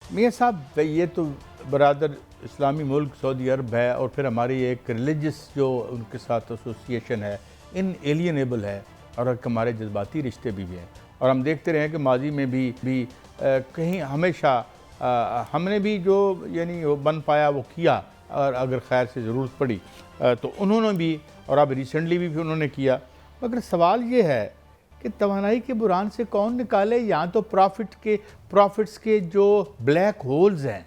मियाँ साहब, ये तो बरादर इस्लामी मुल्क सऊदी अरब है और फिर हमारी एक रिलीजियस जो उनके साथ एसोसिएशन है, इन एलियनेबल है और हमारे जज्बाती रिश्ते भी हैं। और हम देखते रहे हैं कि माजी में भी कहीं हमेशा हमने भी जो यानी वो बन पाया वो किया, और अगर खैर से ज़रूरत पड़ी तो उन्होंने भी, और अब रिसेंटली भी उन्होंने किया। मगर सवाल ये है कि तवानाई के बुरान से कौन निकाले? यहाँ तो प्रॉफिट्स के जो ब्लैक होल्स हैं।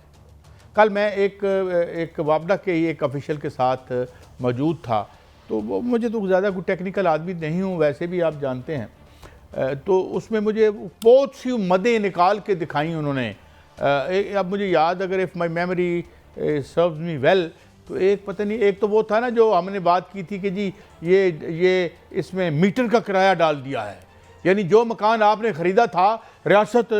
कल मैं एक वापडा के ही एक ऑफिशियल के साथ मौजूद था, तो वो मुझे तो ज़्यादा कोई टेक्निकल आदमी नहीं हूँ, वैसे भी आप जानते हैं, तो उसमें मुझे बहुत सी मदें निकाल के दिखाई उन्होंने। अब मुझे याद, अगर if my memory serves me well, तो एक पता नहीं, एक तो वो था ना जो हमने बात की थी कि जी ये इसमें मीटर का किराया डाल दिया है, यानी जो मकान आपने ख़रीदा था रियासत,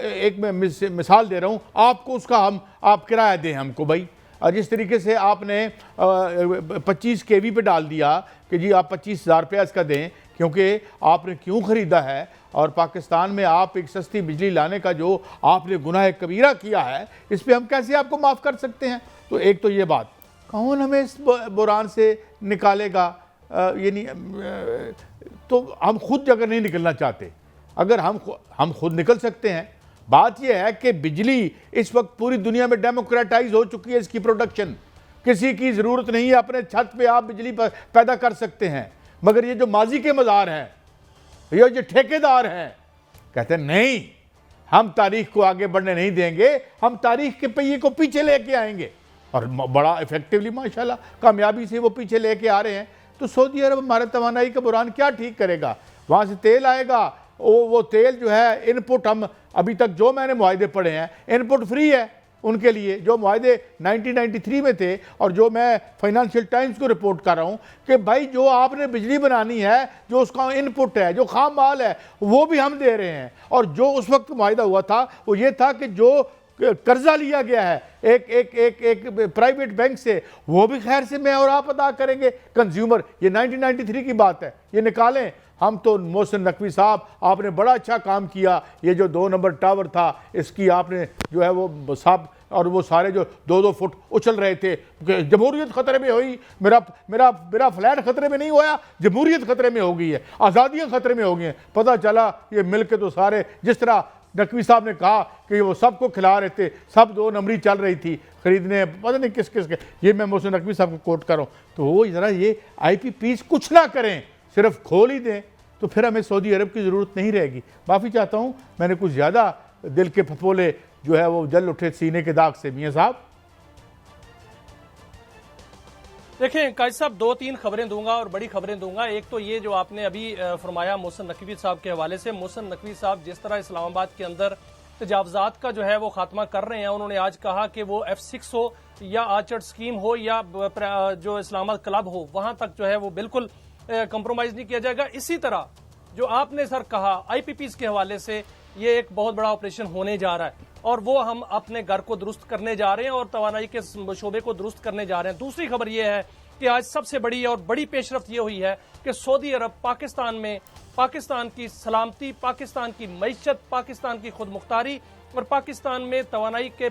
एक मैं मिसाल दे रहा हूँ आपको, उसका आप किराया दें हमको भाई। और जिस तरीके से आपने 25 kV पे डाल दिया कि जी आप 25,000 रुपया इसका दें, क्योंकि आपने क्यों ख़रीदा है, और पाकिस्तान में आप एक सस्ती बिजली लाने का जो आपने गुनाह कबीरा किया है, इस पर हम कैसे आपको माफ़ कर सकते हैं? तो एक तो ये बात, कौन हमें इस बुरान से निकालेगा? यानी तो हम खुद अगर नहीं निकलना चाहते, अगर हम खुद निकल सकते हैं। बात यह है कि बिजली इस वक्त पूरी दुनिया में डेमोक्रेटाइज हो चुकी है, इसकी प्रोडक्शन, किसी की ज़रूरत नहीं है, अपने छत पे आप बिजली पैदा कर सकते हैं। मगर ये जो माजी के मज़ार हैं, ये जो ठेकेदार हैं, कहते हैं नहीं, हम तारीख को आगे बढ़ने नहीं देंगे, हम तारीख के पहिए को पीछे लेके आएंगे। और बड़ा इफेक्टिवली माशाल्लाह कामयाबी से वो पीछे लेके आ रहे हैं। तो सऊदी अरब हमारे तवानाई का बुरान क्या ठीक करेगा? वहाँ से तेल आएगा, वो तेल जो है इनपुट, हम अभी तक जो मैंने मुआहदे पढ़े हैं, इनपुट फ्री है उनके लिए, जो मुआहदे 1993 में थे, और जो मैं फाइनेंशियल टाइम्स को रिपोर्ट कर रहा हूँ कि भाई जो आपने बिजली बनानी है, जो उसका इनपुट है, जो खाम माल है, वो भी हम दे रहे हैं। और जो उस वक्त मुआहदा हुआ था वो ये था कि जो कर्जा लिया गया है एक प्राइवेट बैंक से, वो भी खैर से मैं और आप अदा करेंगे कंज्यूमर। ये 1993 की बात है, ये निकालें हम। तो मोहसिन नकवी साहब, आपने बड़ा अच्छा काम किया। ये जो 2 नंबर टावर था, इसकी आपने जो है वो साहब, और वो सारे जो 2-2 फुट उछल रहे थे, जमहूरियत खतरे में हुई, मेरा फ्लैट खतरे में नहीं हुआ, जमहूरियत खतरे में हो गई है, आज़ादियाँ खतरे में हो गई हैं। पता चला ये मिल के तो सारे, जिस तरह नकवी साहब ने कहा कि वो सबको खिला रहे थे, सब 2 नंबरी चल रही थी खरीदने, पता नहीं किस किस के। ये मैं मोहसिन नकवी साहब को कोट कर रहा हूँ। तो वो ज़रा ये IPPs कुछ ना करें, सिर्फ खोल ही दें, तो फिर हमें सऊदी अरब की ज़रूरत नहीं रहेगी। माफ़ी चाहता हूँ, मैंने कुछ ज़्यादा दिल के फपोले जो है वो जल उठे सीने के दाग से। मियाँ साहब देखें काजी साहब, 2-3 खबरें दूंगा और बड़ी खबरें दूंगा। एक तो ये जो आपने अभी फरमाया मोहसिन नकवी साहब के हवाले से, मोहसिन नकवी साहब जिस तरह इस्लामाबाद के अंदर तजावजात का जो है वो खात्मा कर रहे हैं, उन्होंने आज कहा कि वो F6 हो या आर्चर्ड स्कीम हो या जो इस्लामाबाद क्लब हो, वहां तक जो है वो बिल्कुल कंप्रोमाइज नहीं किया जाएगा। इसी तरह जो आपने सर कहा IPPs के हवाले से, ये एक बहुत बड़ा ऑपरेशन होने जा रहा है और वो हम अपने घर को दुरुस्त करने जा रहे हैं और तवानाई के शोबे को दुरुस्त करने जा रहे हैं। दूसरी खबर ये है कि आज सबसे बड़ी और बड़ी पेशरफ्त ये हुई है कि सऊदी अरब पाकिस्तान में, पाकिस्तान की सलामती, पाकिस्तान की मईशत, पाकिस्तान की खुद मुख्तारी और पाकिस्तान में तवानाई के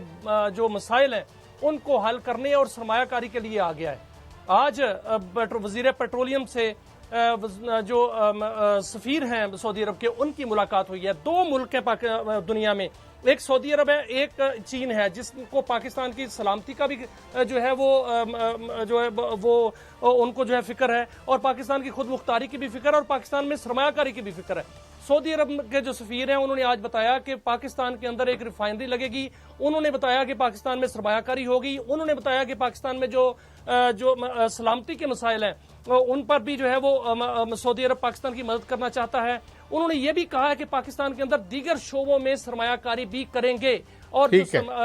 जो मसाइल हैं उनको हल करने और सरमायाकारी के लिए आ गया है। आज वजीर पेट्रोलियम से जो सफीर हैं सऊदी अरब के, उनकी मुलाकात हुई है। 2 मुल्क हैं दुनिया में, एक सऊदी अरब है, एक चीन है, जिसको पाकिस्तान की सलामती का भी जो है वो उनको जो है फिक्र है, और पाकिस्तान की खुद मुख्तारी की भी फिक्र है, और पाकिस्तान में सरमायाकारी की भी फिक्र है। सऊदी अरब के जो सफीर हैं उन्होंने आज बताया कि पाकिस्तान के अंदर एक रिफाइनरी लगेगी, उन्होंने बताया कि पाकिस्तान में सरमायाकारी होगी, उन्होंने बताया कि पाकिस्तान में जो सलामती के मसाइल हैं उन पर भी जो है वो सऊदी अरब पाकिस्तान की मदद करना चाहता है। उन्होंने ये भी कहा है कि पाकिस्तान के अंदर दीगर शोबों में सरमायाकारी भी करेंगे, और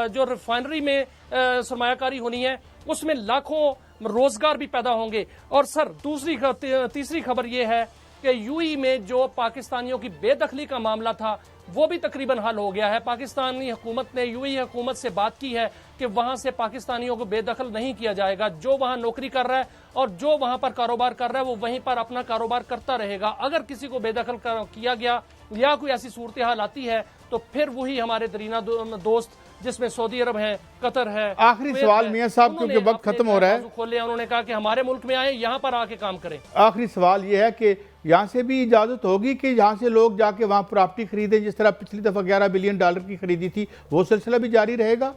जो रिफाइनरी में सरमायाकारी होनी है उसमें लाखों रोजगार भी पैदा होंगे। और सर तीसरी खबर यह है कि UAE में जो पाकिस्तानियों की बेदखली का मामला था वो भी तकरीबन हल हो गया है। पाकिस्तानी हुकूमत ने UAE हुकूमत से बात की है कि वहां से पाकिस्तानियों को बेदखल नहीं किया जाएगा। जो वहां नौकरी कर रहा है और जो वहां पर कारोबार कर रहा है वो वहीं पर अपना कारोबार करता रहेगा। अगर किसी को बेदखल किया गया या कोई ऐसी सूरत हाल आती है तो फिर वही हमारे दरीना दोस्त जिसमें सऊदी अरब है, कतर है। आखिरी कुवैत सवाल है। मियां साहब, उन्होंने क्योंकि वक्त अपने खत्म हो रहा है। बाजू खोले, उन्होंने कहा कि हमारे मुल्क में आए, यहाँ पर आके काम करें। आखिरी सवाल ये है कि यहाँ से भी इजाज़त होगी कि यहाँ से लोग जाके वहाँ प्रॉपर्टी खरीदें, जिस तरह पिछली दफ़ा $11 बिलियन की खरीदी थी, वो सिलसिला भी जारी रहेगा?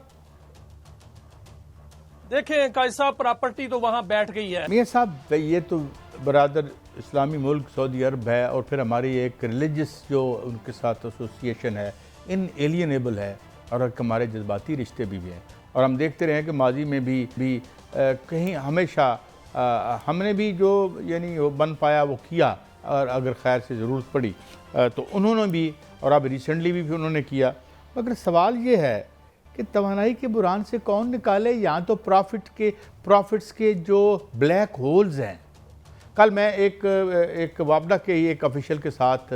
देखें काजी साहब, प्रॉपर्टी तो वहाँ बैठ गई है। मियां साहब, ये तो बरादर इस्लामी मुल्क सऊदी अरब है और फिर हमारी एक रिलीजियस जो उनके साथ एसोसिएशन है, इनएलियनेबल है, और एक हमारे जज्बाती रिश्ते भी हैं। और हम देखते रहे हैं कि माजी में भी कहीं हमेशा हमने भी जो यानी वो बन पाया वो किया, और अगर खैर से ज़रूरत पड़ी तो उन्होंने भी, और अब रिसेंटली भी उन्होंने किया। मगर सवाल ये है कि तवानाई के बुरान से कौन निकाले? यहाँ तो प्रॉफिट्स के जो ब्लैक होल्स हैं। कल मैं एक वापडा के ही एक ऑफिशियल के साथ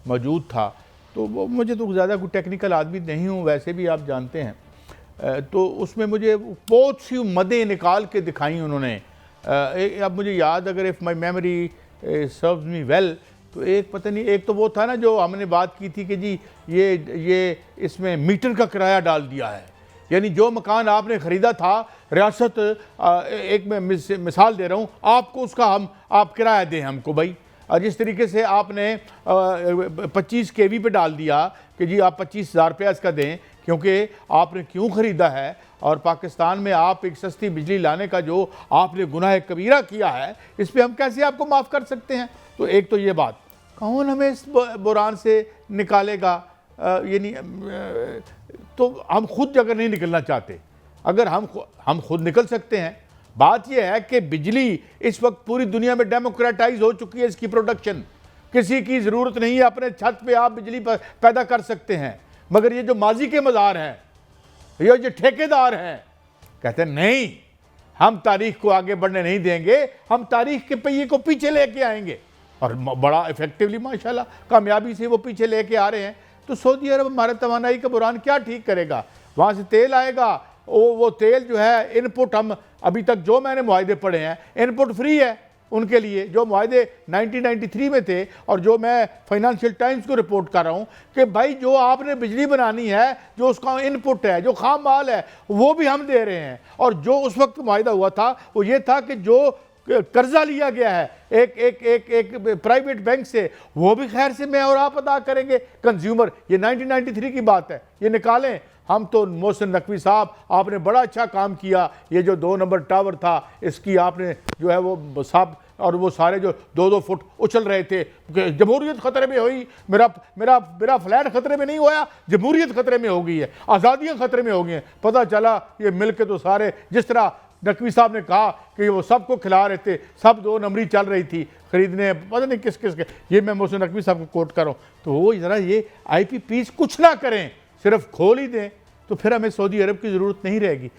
मौजूद था, तो वो मुझे तो ज़्यादा कोई टेक्निकल आदमी नहीं हूँ, वैसे भी आप जानते हैं, तो उसमें मुझे बहुत सी मदें निकाल के दिखाई उन्होंने। अब मुझे याद, अगर if my memory serves me well, तो एक पता नहीं, एक तो वो था ना जो हमने बात की थी कि जी ये इसमें मीटर का किराया डाल दिया है, यानी जो मकान आपने ख़रीदा था, रियासत एक मैं मिसाल दे रहा हूँ आपको, उसका आप किराया दें हमको भाई। और जिस तरीके से आपने 25 kV पे डाल दिया कि जी आप 25,000 रुपया इसका दें, क्योंकि आपने क्यों ख़रीदा है, और पाकिस्तान में आप एक सस्ती बिजली लाने का जो आपने गुनाह कबीरा किया है, इस पर हम कैसे आपको माफ़ कर सकते हैं? तो एक तो ये बात, कौन हमें इस बुरान से निकालेगा? यानी तो हम खुद अगर नहीं निकलना चाहते, अगर हम खुद निकल सकते हैं। बात यह है कि बिजली इस वक्त पूरी दुनिया में डेमोक्रेटाइज हो चुकी है, इसकी प्रोडक्शन, किसी की ज़रूरत नहीं है, अपने छत पे आप बिजली पैदा कर सकते हैं। मगर ये जो माजी के मज़ार हैं, ये जो ठेकेदार हैं, कहते हैं नहीं, हम तारीख को आगे बढ़ने नहीं देंगे, हम तारीख के पहिए को पीछे लेके आएंगे। और बड़ा इफेक्टिवली माशाल्लाह कामयाबी से वो पीछे लेके आ रहे हैं। तो सऊदी अरब हमारे तवानाई का बुरान क्या ठीक करेगा? वहाँ से तेल आएगा, वो तेल जो है इनपुट, हम अभी तक जो मैंने मुआहदे पढ़े हैं, इनपुट फ्री है उनके लिए, जो मुआहदे 1993 में थे, और जो मैं फाइनेंशियल टाइम्स को रिपोर्ट कर रहा हूँ कि भाई जो आपने बिजली बनानी है, जो उसका इनपुट है, जो खाम माल है, वो भी हम दे रहे हैं। और जो उस वक्त मुआहदा हुआ था वो ये था कि जो कर्जा लिया गया है एक प्राइवेट बैंक से, वो भी खैर से मैं और आप अदा करेंगे कंज्यूमर। ये 1993 की बात है, ये निकालें हम। तो मोहसिन नकवी साहब, आपने बड़ा अच्छा काम किया। ये जो 2 नंबर टावर था, इसकी आपने जो है वो साहब, और वो सारे जो 2-2 फुट उछल रहे थे, जमहूरियत खतरे में हुई, मेरा फ्लैट खतरे में नहीं हुआ, जमहूरियत खतरे में हो गई है, आज़ादियाँ खतरे में हो गई हैं। पता चला ये मिल के तो सारे, जिस तरह नकवी साहब ने कहा कि वो सबको खिला रहे थे, सब 2 नंबरी चल रही थी खरीदने, पता नहीं किस के। ये मैं मोहसिन नकवी साहब को कोट कर रहा हूँ। तो वो ज़रा ये IPPs कुछ ना करें, सिर्फ खोल ही दें, तो फिर हमें सऊदी अरब की ज़रूरत नहीं रहेगी।